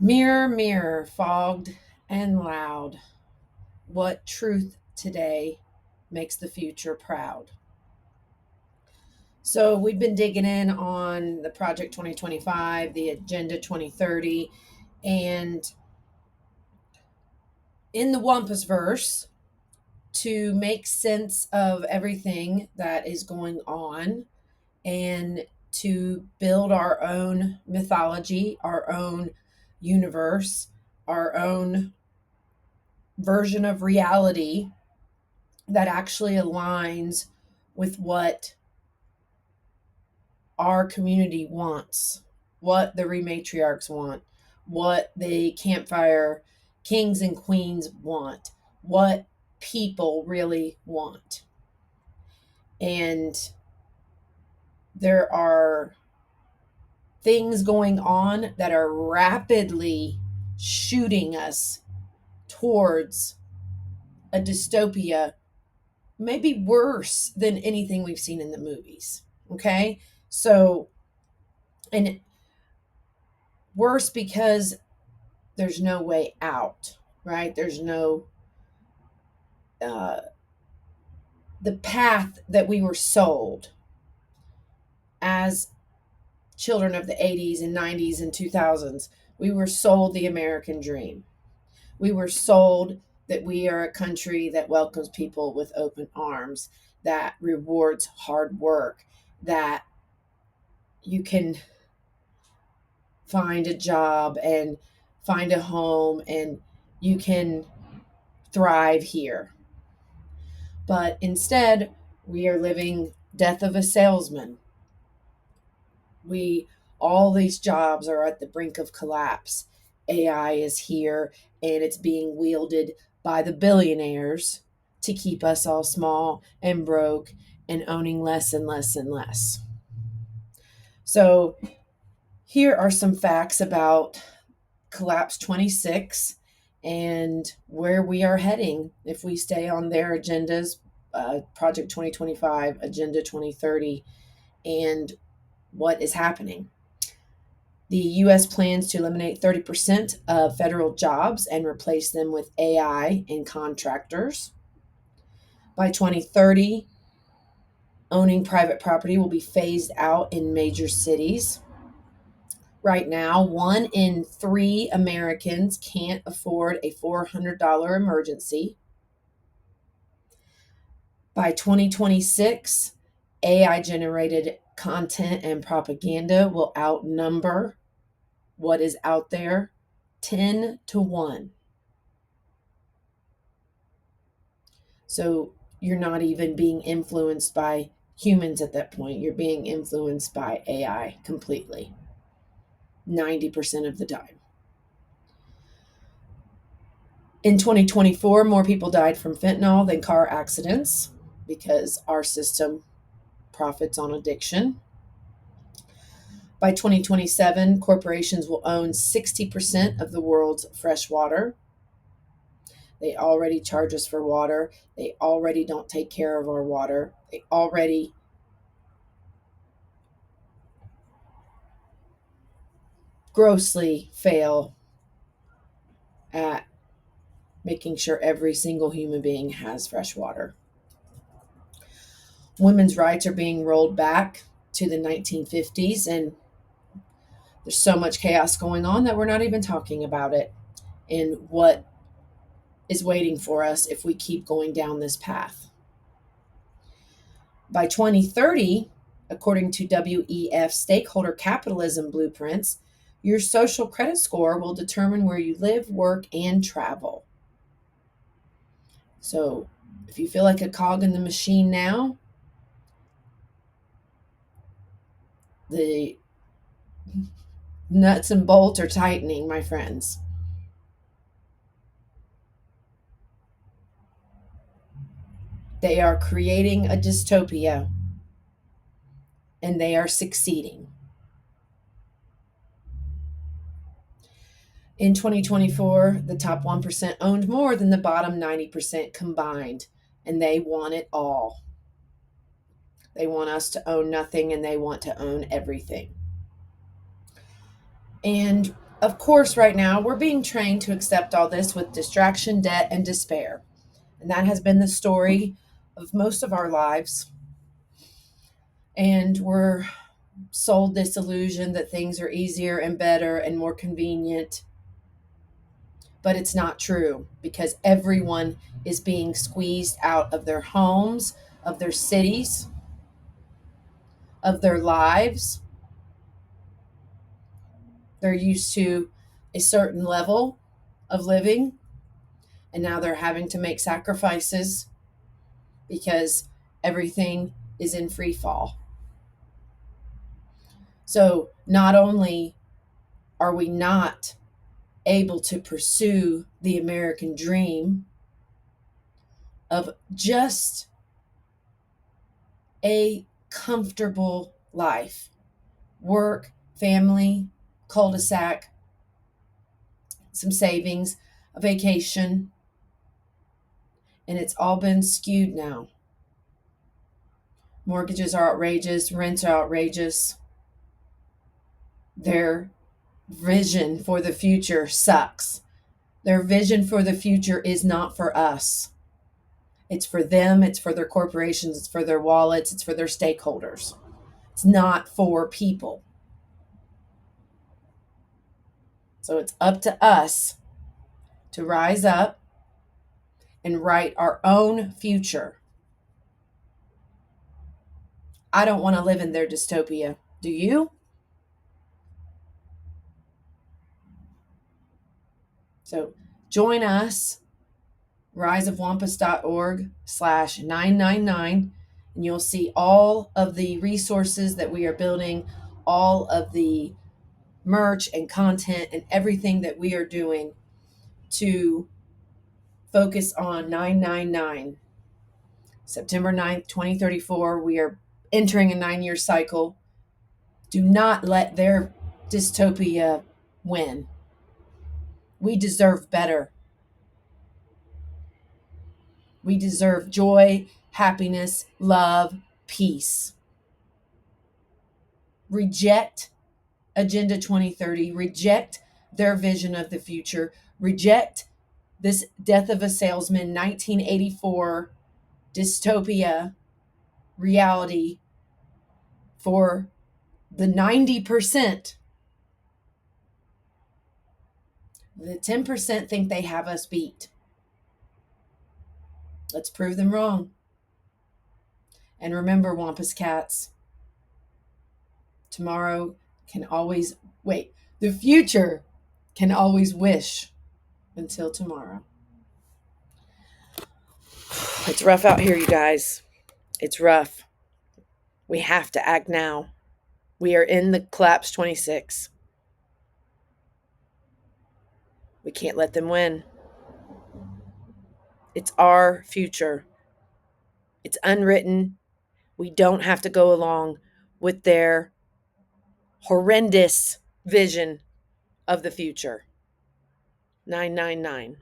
Mirror, mirror, fogged and loud, what truth today makes the future proud? So, we've been digging in on the Project 2025, the Agenda 2030, and in the Wampus verse, to make sense of everything that is going on and to build our own mythology, our own universe, our own version of reality that actually aligns with what our community wants, what the rematriarchs want, what the campfire kings and queens want, what people really want. And there are things going on that are rapidly shooting us towards a dystopia, maybe worse than anything we've seen in the movies. Okay. So, and worse because there's no way out, right? There's no, uh, the path that we were sold as children of the 80s and 90s and 2000s. We were sold the American dream. We were sold that we are a country that welcomes people with open arms, that rewards hard work, that you can find a job and find a home and you can thrive here. But instead, we are living death of a salesman. We All these jobs are at the brink of collapse. AI is here and it's being wielded by the billionaires to keep us all small and broke and owning less and less and less. So, here are some facts about Collapse 26 and where we are heading if we stay on their agendas, Project 2025, Agenda 2030, and what is happening. The U.S. plans to eliminate 30% of federal jobs and replace them with AI and contractors. By 2030, owning private property will be phased out in major cities. Right now, 1 in 3 Americans can't afford a $400 emergency. By 2026, AI generated content and propaganda will outnumber what is out there 10 to 1. So you're not even being influenced by humans at that point. You're being influenced by AI completely, 90% of the time. In 2024, more people died from fentanyl than car accidents because our system profits on addiction. By 2027, corporations will own 60% of the world's fresh water. They already charge us for water. They already don't take care of our water. They already grossly fail at making sure every single human being has fresh water. Women's rights are being rolled back to the 1950s, and there's so much chaos going on that we're not even talking about it and what is waiting for us if we keep going down this path. By 2030, according to WEF stakeholder capitalism blueprints, your social credit score will determine where you live, work, and travel. So if you feel like a cog in the machine now, the nuts and bolts are tightening, my friends. They are creating a dystopia and they are succeeding. In 2024, the top 1% owned more than the bottom 90% combined, and they want it all. They want us to own nothing and they want to own everything. And Of course, right now, we're being trained to accept all this with distraction, debt, and despair. And that has been the story of most of our lives. And we're sold this illusion that things are easier and better and more convenient. But it's not true, because everyone is being squeezed out of their homes, of their cities, of their lives. They're used to a certain level of living, and now they're having to make sacrifices because everything is in free fall. So not only are we not able to pursue the American dream of just a comfortable life, work, family, cul-de-sac, some savings, a vacation, and it's all been skewed now. Mortgages are outrageous, rents are outrageous. Their vision for the future sucks. Their vision for the future is not for us. It's for them, it's for their corporations, it's for their wallets, it's for their stakeholders. It's not for people. So it's up to us to rise up and write our own future. I don't want to live in their dystopia. Do you? So join us, riseofwampus.org/999, and you'll see all of the resources that we are building, all of the merch and content and everything that we are doing to focus on 999. September 9th, 2034, we are entering a 9-year cycle. Do not let their dystopia win. We deserve better. We deserve joy, happiness, love, peace. Reject Agenda 2030. Reject their vision of the future. Reject this Death of a Salesman 1984 dystopia reality for the 90%. The 10% think they have us beat. Let's prove them wrong. And remember, Wampus Cats, tomorrow can always wait. The future can always wish until tomorrow. It's rough out here, you guys. It's rough. We have to act now. We are in the collapse 26. We can't let them win. It's our future. It's unwritten. We don't have to go along with their horrendous vision of the future. 999.